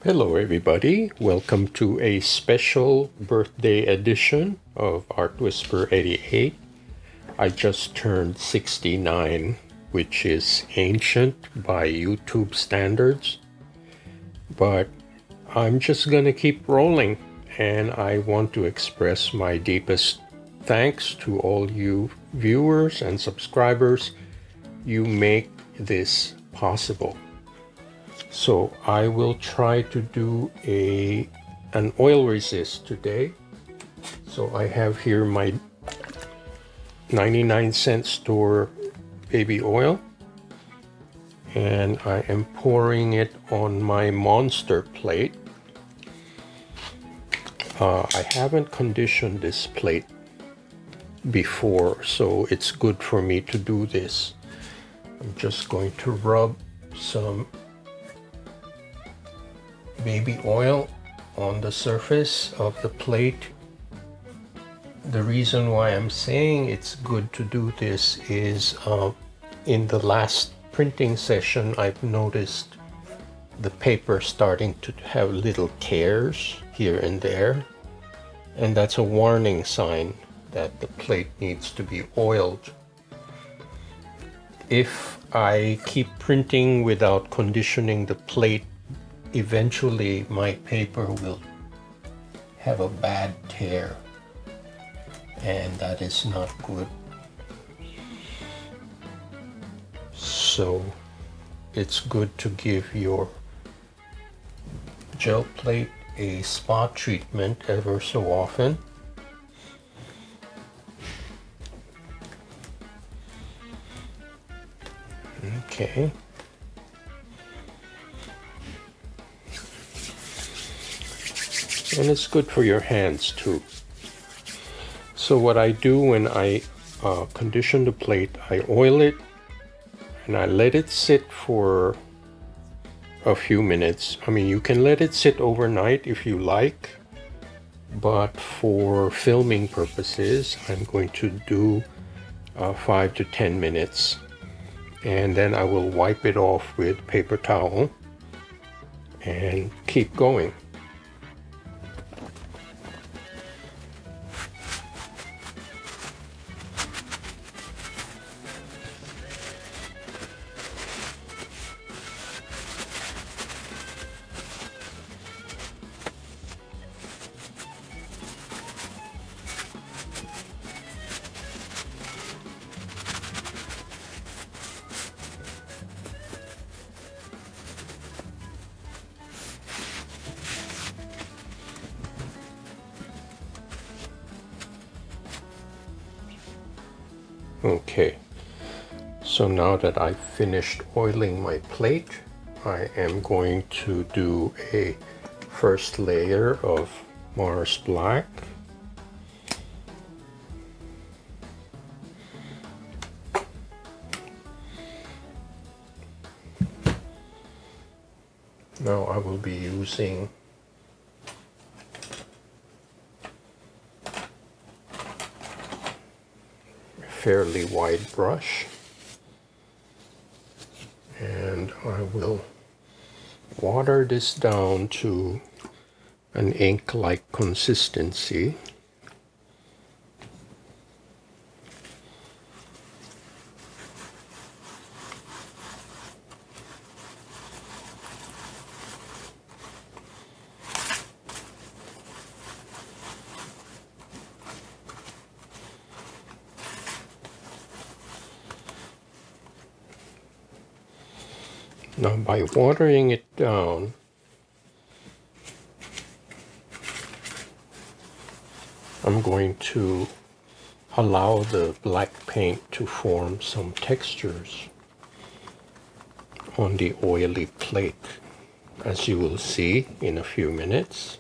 Hello everybody, welcome to a special birthday edition of Art Whisper 88. I just turned 69, which is ancient by YouTube standards, but I'm just gonna keep rolling, and I want to express my deepest thanks to all you viewers and subscribers. You make this possible. So I will try to do an oil resist today. So I have here my 99-cent store baby oil, and I am pouring it on my monster plate. I haven't conditioned this plate before, so it's good for me to do this. I'm just going to rub some baby oil on the surface of the plate. The reason why I'm saying it's good to do this is in the last printing session I've noticed the paper starting to have little tears here and there, and that's a warning sign that the plate needs to be oiled. If I keep printing without conditioning the plate, eventually my paper will have a bad tear, and that is not good. So it's good to give your gel plate a spot treatment ever so often. Okay. And it's good for your hands too. So what I do when I condition the plate, I oil it and I let it sit for a few minutes. I mean, you can let it sit overnight if you like, but for filming purposes, I'm going to do 5 to 10 minutes. And then I will wipe it off with paper towel and keep going. Okay, so now that I've finished oiling my plate, I am going to do a first layer of Mars Black. Now I will be using fairly wide brush, and I will water this down to an ink-like consistency. Now, by watering it down, I'm going to allow the black paint to form some textures on the oily plate, as you will see in a few minutes.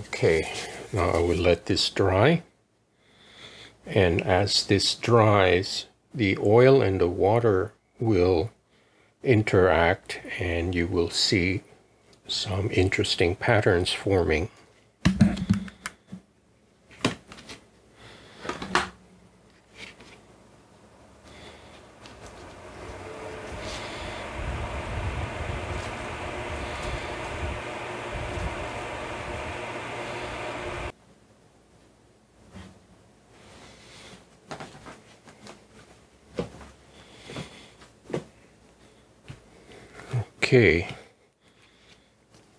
Okay, now I will let this dry. And as this dries, the oil and the water will interact and you will see some interesting patterns forming. Okay,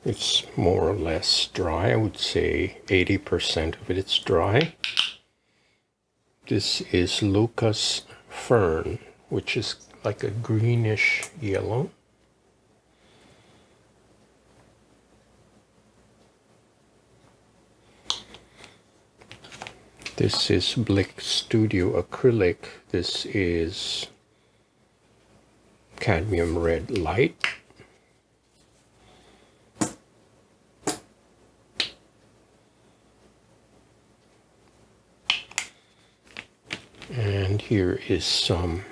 it's more or less dry. I would say 80% of it is dry. This is Lucas fern, which is like a greenish yellow. This is Blick Studio acrylic. This is cadmium red light. And here is some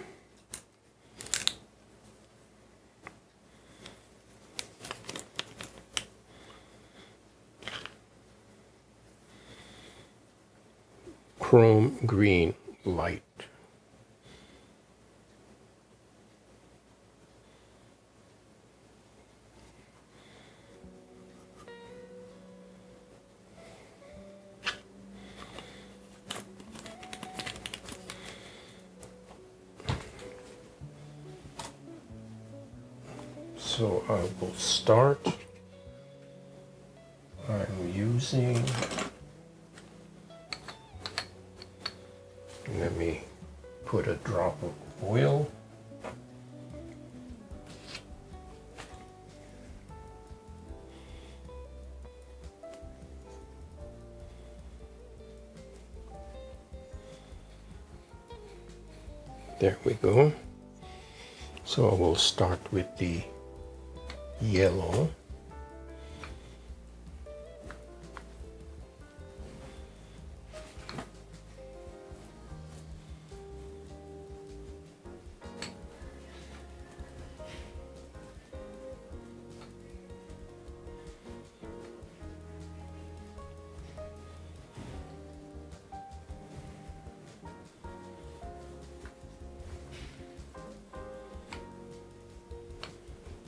chrome green light. So I will start. I'm using, let me put a drop of oil. There we go. So I will start with the yellow.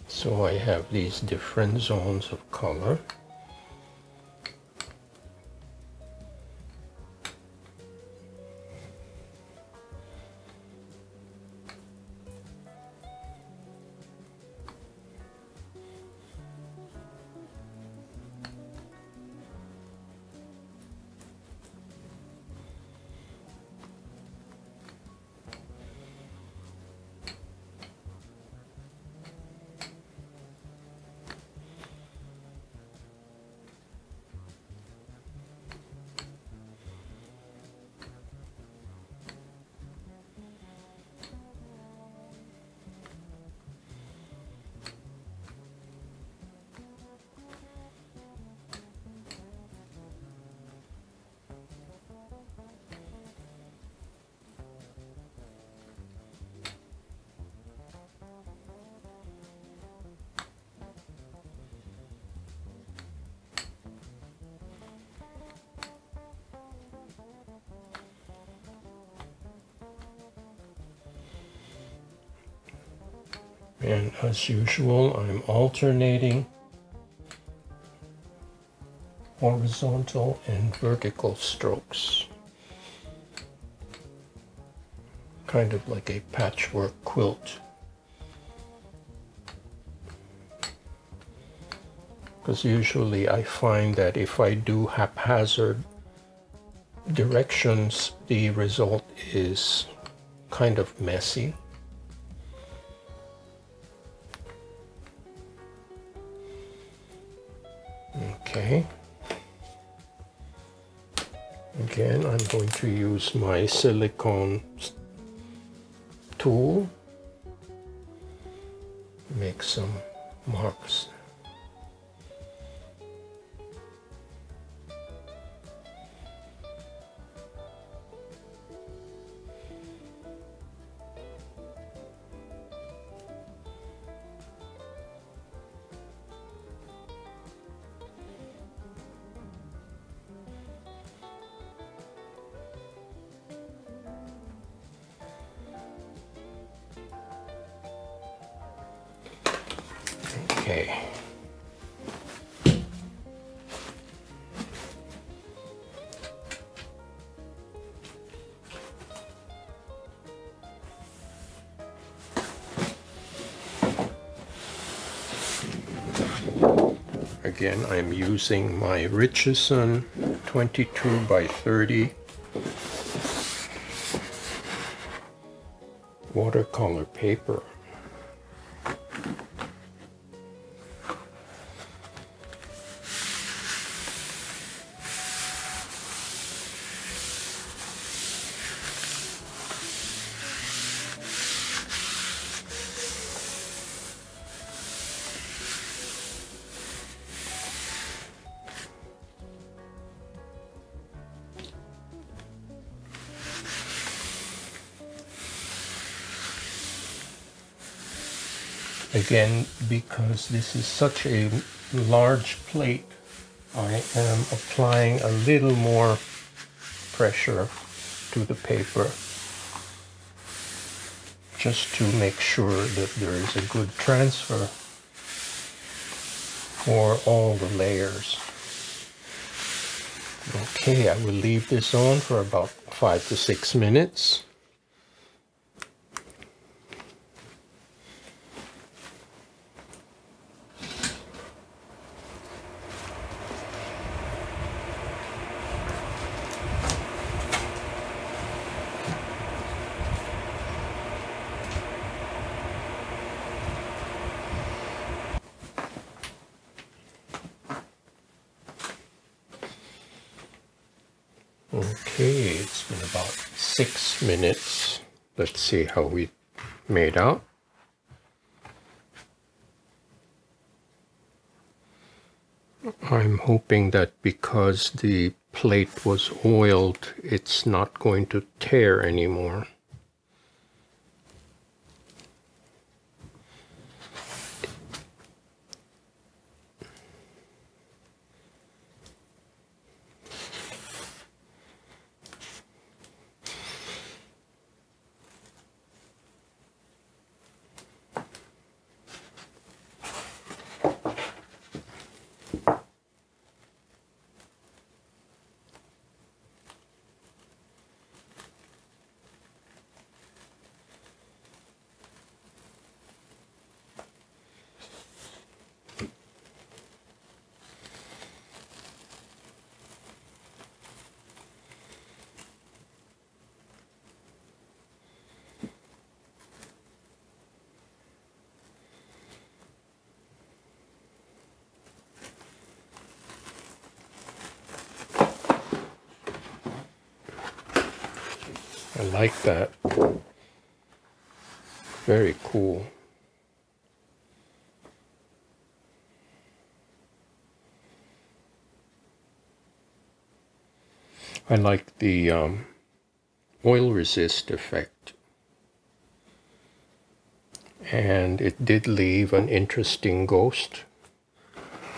So I have these different zones of color. And as usual, I'm alternating horizontal and vertical strokes. Kind of like a patchwork quilt. Because usually I find that if I do haphazard directions, the result is kind of messy. Okay. Again, I'm going to use my silicone tool, make some marks. Okay. Again, I'm using my Richeson 22 by 30 watercolor paper. Again, because this is such a large plate, I am applying a little more pressure to the paper just to make sure that there is a good transfer for all the layers. Okay, I will leave this on for about 5 to 6 minutes. Okay, it's been about 6 minutes. Let's see how we made out. I'm hoping that because the plate was oiled, it's not going to tear anymore. I like that. Very cool. I like the oil resist effect. And it did leave an interesting ghost.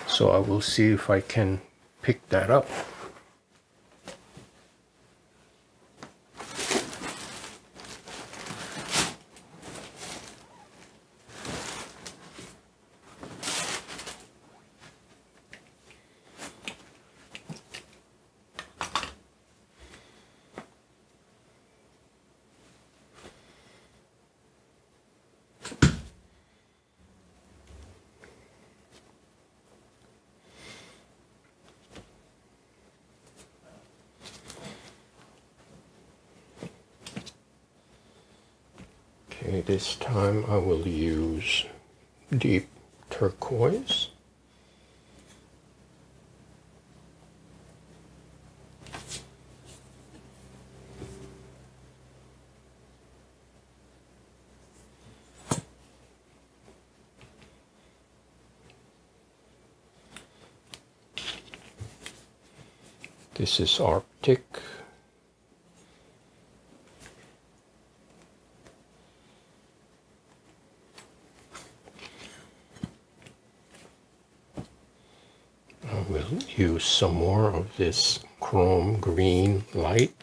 So I will see if I can pick that up. Okay, this time I will use deep turquoise. This is Arctic. I will use some more of this chrome green light.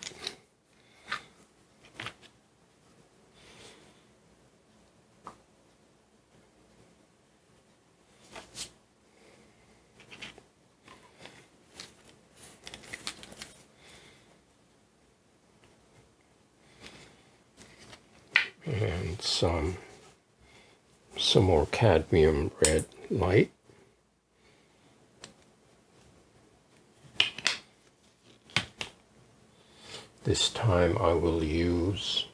some more cadmium red light. This time I will use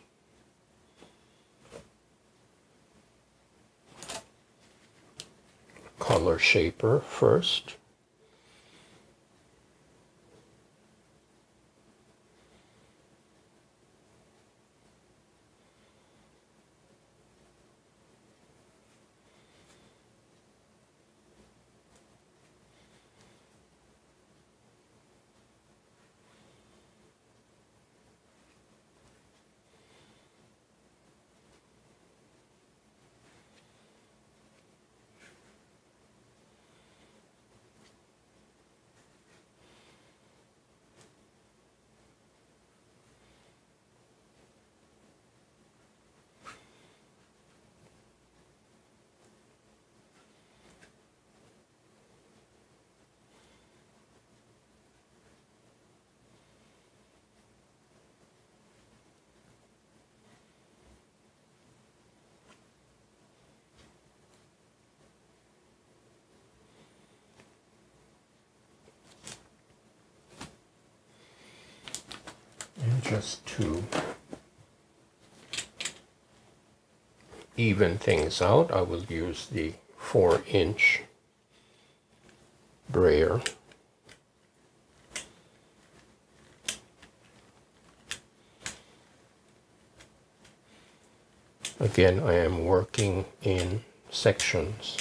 color shaper first. And just to even things out, I will use the 4-inch brayer. Again, I am working in sections.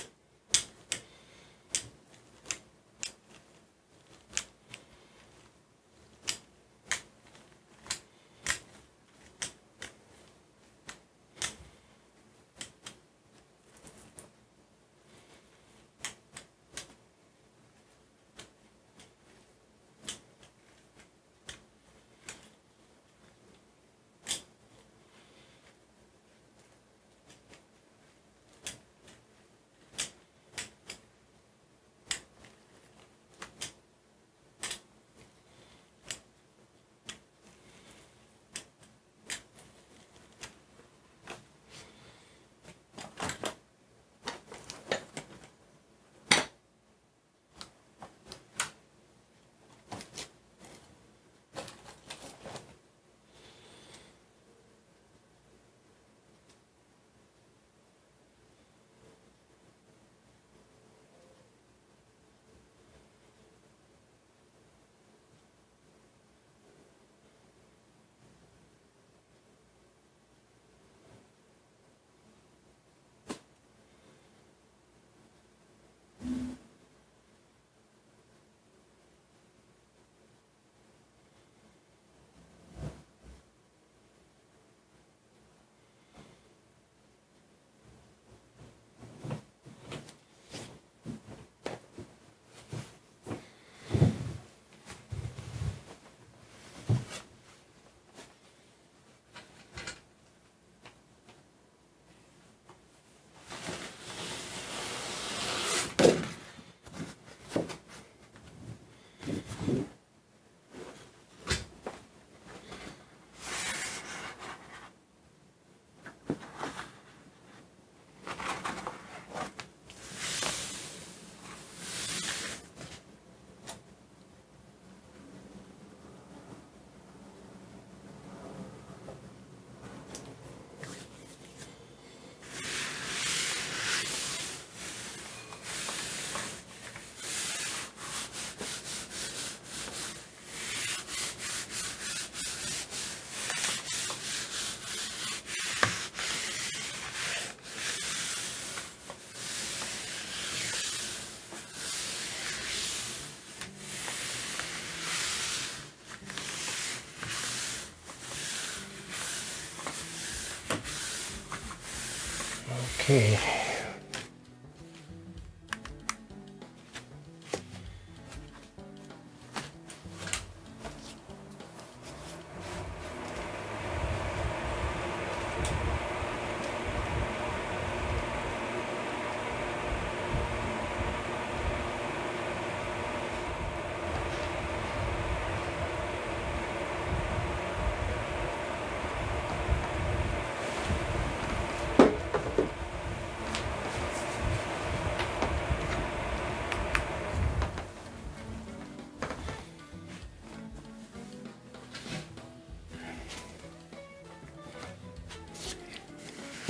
Okay.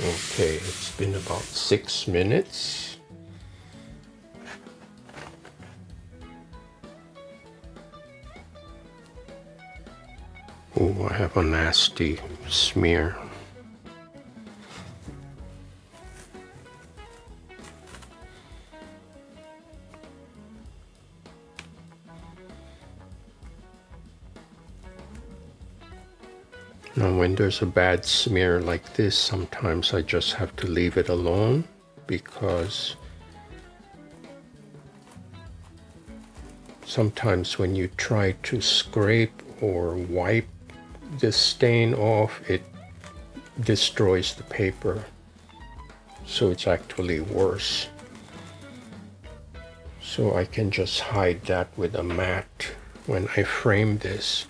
Okay, it's been about 6 minutes. Oh, I have a nasty smear. Now, when there's a bad smear like this, sometimes I just have to leave it alone, because sometimes when you try to scrape or wipe this stain off, it destroys the paper. So it's actually worse. So I can just hide that with a mat when I frame this.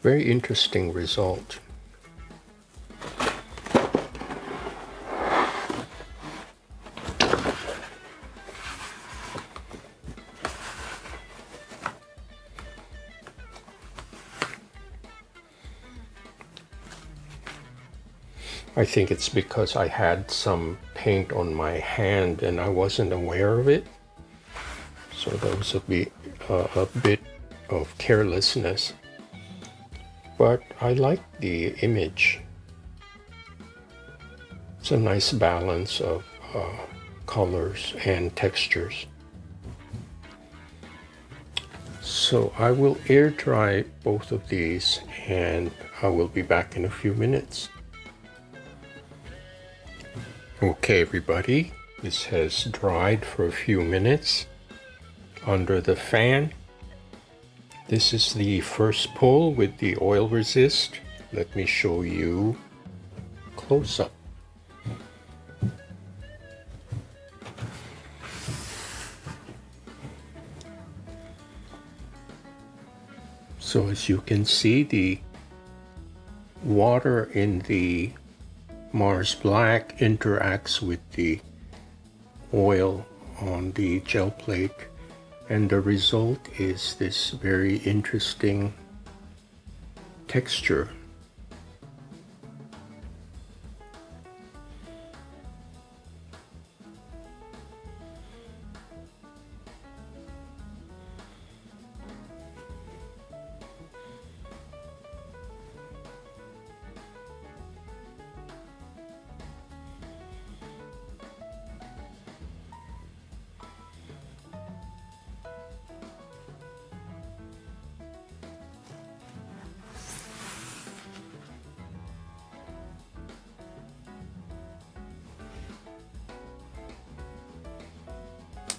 Very interesting result. I think it's because I had some paint on my hand and I wasn't aware of it. So that was a bit of carelessness. But I like the image. It's a nice balance of colors and textures. So I will air dry both of these and I will be back in a few minutes. Okay, everybody, this has dried for a few minutes under the fan. This is the first pull with the oil resist. Let me show you close up. So as you can see, the water in the Mars Black interacts with the oil on the gel plate, and the result is this very interesting texture.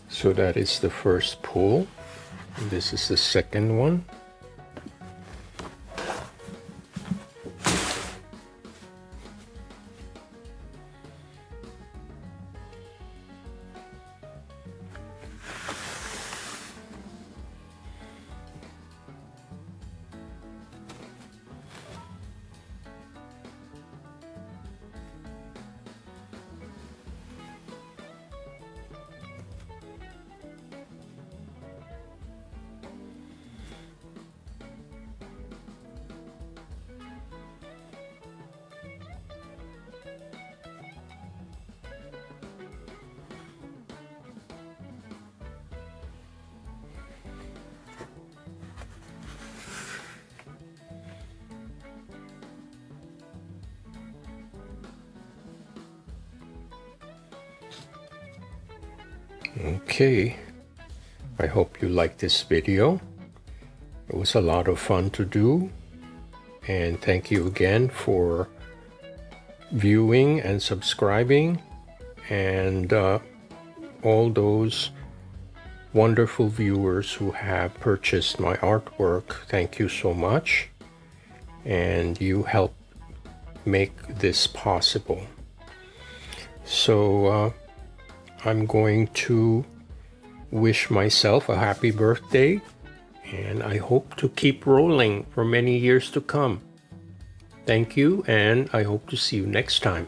So that is the first pull. This is the second one. Okay, I hope you liked this video. It was a lot of fun to do, and thank you again for viewing and subscribing, and all those wonderful viewers who have purchased my artwork. Thank you so much, and you help make this possible. So I'm going to wish myself a happy birthday, and I hope to keep rolling for many years to come. Thank you, and I hope to see you next time.